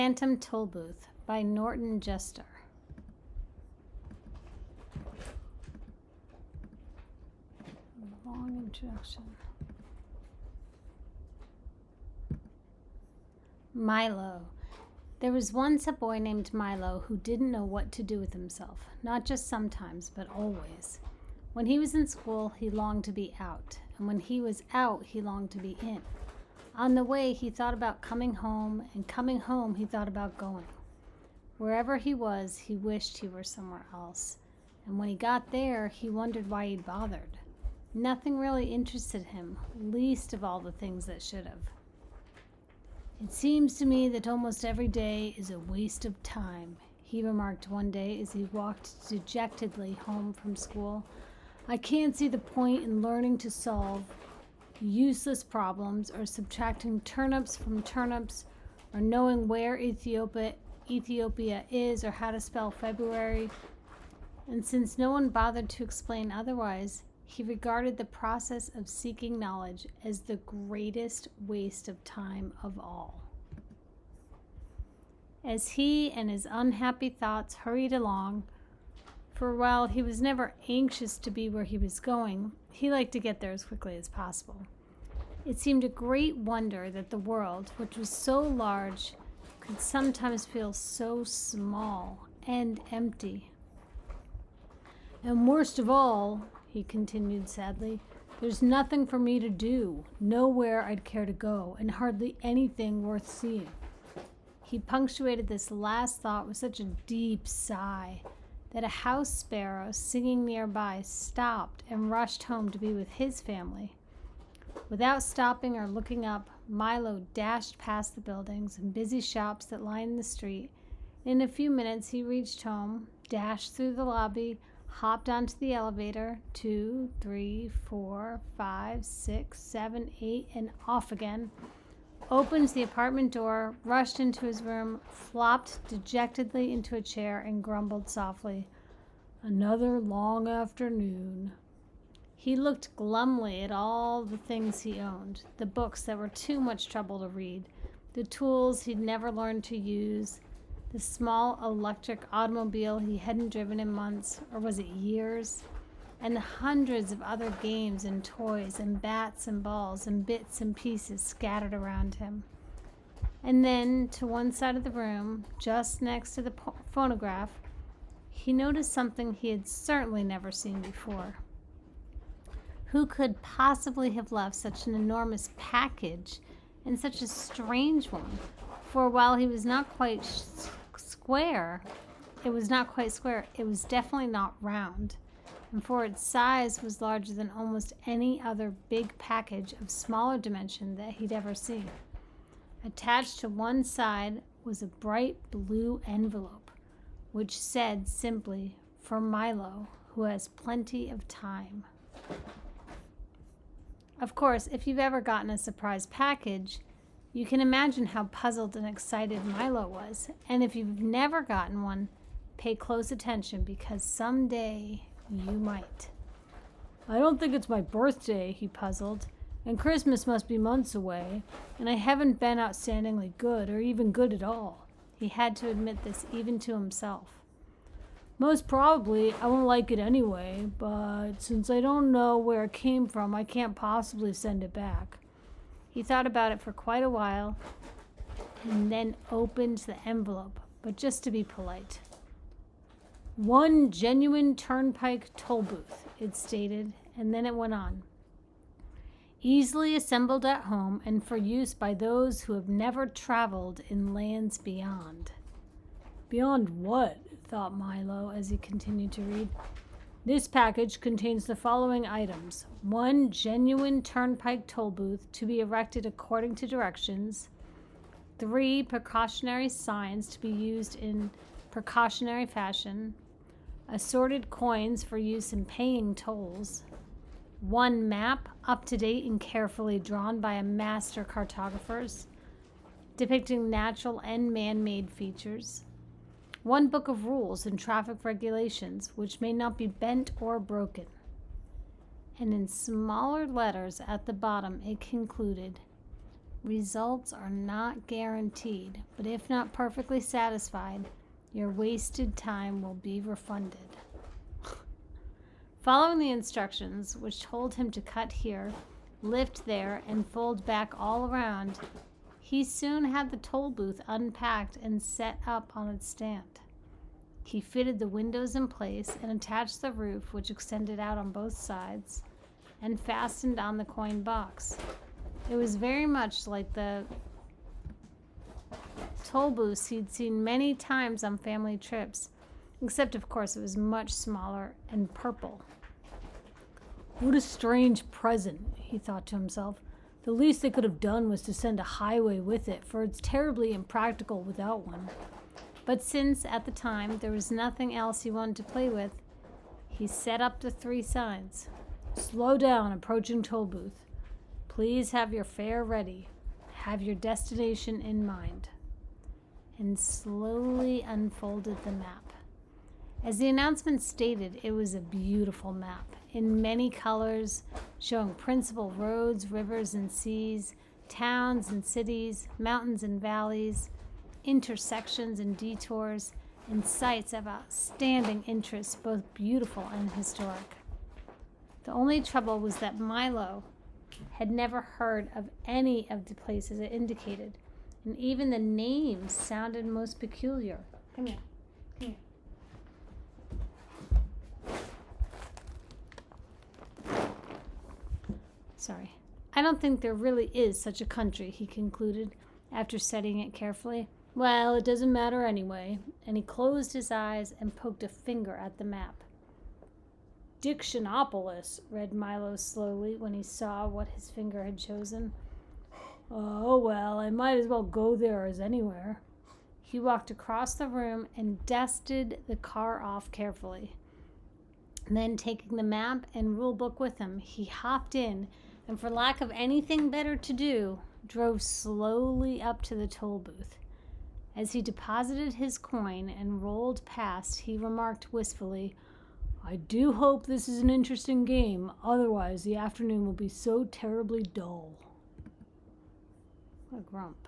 Phantom Tollbooth by Norton Jester. Long introduction. Milo. There was once a boy named Milo who didn't know what to do with himself, not just sometimes, but always. When he was in school, he longed to be out, and when he was out, he longed to be in. On the way, he thought about coming home, and coming home, he thought about going. Wherever he was, he wished he were somewhere else, and when he got there, he wondered why he'd bothered. Nothing really interested him, least of all the things that should have. "It seems to me that almost every day is a waste of time," he remarked one day as he walked dejectedly home from school. "I can't see the point in learning to solve useless problems, or subtracting turnips from turnips, or knowing where Ethiopia is, or how to spell February." And since no one bothered to explain otherwise, he regarded the process of seeking knowledge as the greatest waste of time of all. As he and his unhappy thoughts hurried along, for while he was never anxious to be where he was going, he liked to get there as quickly as possible. It seemed a great wonder that the world, which was so large, could sometimes feel so small and empty. "And worst of all," he continued sadly, "there's nothing for me to do, nowhere I'd care to go, and hardly anything worth seeing." He punctuated this last thought with such a deep sigh that a house sparrow singing nearby stopped and rushed home to be with his family. Without stopping or looking up, Milo dashed past the buildings and busy shops that lined the street. In a few minutes he reached home, dashed through the lobby, hopped onto the elevator, 2, 3, 4, 5, 6, 7, 8, and off again. Opened the apartment door, rushed into his room, flopped dejectedly into a chair, and grumbled softly, "Another long afternoon." He looked glumly at all the things he owned, the books that were too much trouble to read, the tools he'd never learned to use, the small electric automobile he hadn't driven in months, or was it years, and the hundreds of other games and toys and bats and balls and bits and pieces scattered around him. And then, to one side of the room, just next to the phonograph, he noticed something he had certainly never seen before. Who could possibly have left such an enormous package, and such a strange one? For while he was not quite square, it was definitely not round, and for its size was larger than almost any other big package of smaller dimension that he'd ever seen. Attached to one side was a bright blue envelope, which said simply, "For Milo, who has plenty of time." Of course, if you've ever gotten a surprise package, you can imagine how puzzled and excited Milo was. And if you've never gotten one, pay close attention, because someday you might. "I don't think it's my birthday," he puzzled, "and Christmas must be months away, and I haven't been outstandingly good, or even good at all." He had to admit this even to himself. "Most probably I won't like it anyway, but since I don't know where it came from, I can't possibly send it back." He thought about it for quite a while and then opened the envelope, but just to be polite. "One genuine Turnpike Tollbooth," it stated, and then it went on. "Easily assembled at home and for use by those who have never traveled in lands beyond." "Beyond what?" thought Milo as he continued to read. "This package contains the following items: 1 genuine Turnpike Tollbooth to be erected according to directions, 3 precautionary signs to be used in precautionary fashion, assorted coins for use in paying tolls, 1 map up to date and carefully drawn by a master cartographers, depicting natural and man-made features, 1 book of rules and traffic regulations which may not be bent or broken." And in smaller letters at the bottom it concluded, Results are not guaranteed, but if not perfectly satisfied, your wasted time will be refunded. Following the instructions, which told him to cut here, lift there, and fold back all around, he soon had the toll booth unpacked and set up on its stand. He fitted the windows in place and attached the roof, which extended out on both sides, and fastened on the coin box. It was very much like the toll booths he'd seen many times on family trips, except of course it was much smaller and purple. What a strange present, he thought to himself. The least they could have done was to send a highway with it, for it's terribly impractical without one. But since, at the time, there was nothing else he wanted to play with, he set up the 3 signs. Slow down, approaching toll booth. Please have your fare ready. Have your destination in mind. And slowly unfolded the map. As the announcement stated, it was a beautiful map, in many colors, showing principal roads, rivers and seas, towns and cities, mountains and valleys, intersections and detours, and sites of outstanding interest, both beautiful and historic. The only trouble was that Milo had never heard of any of the places it indicated, and even the names sounded most peculiar. Come here. Come here. Sorry. I don't think there really is such a country, he concluded, after studying it carefully. Well, it doesn't matter anyway, and he closed his eyes and poked a finger at the map. Dictionopolis, read Milo slowly when he saw what his finger had chosen. Oh, well, I might as well go there as anywhere. He walked across the room and dusted the car off carefully. Then, taking the map and rule book with him, he hopped in and, for lack of anything better to do, drove slowly up to the toll booth. As he deposited his coin and rolled past, he remarked wistfully, I do hope this is an interesting game, otherwise the afternoon will be so terribly dull. What a grump.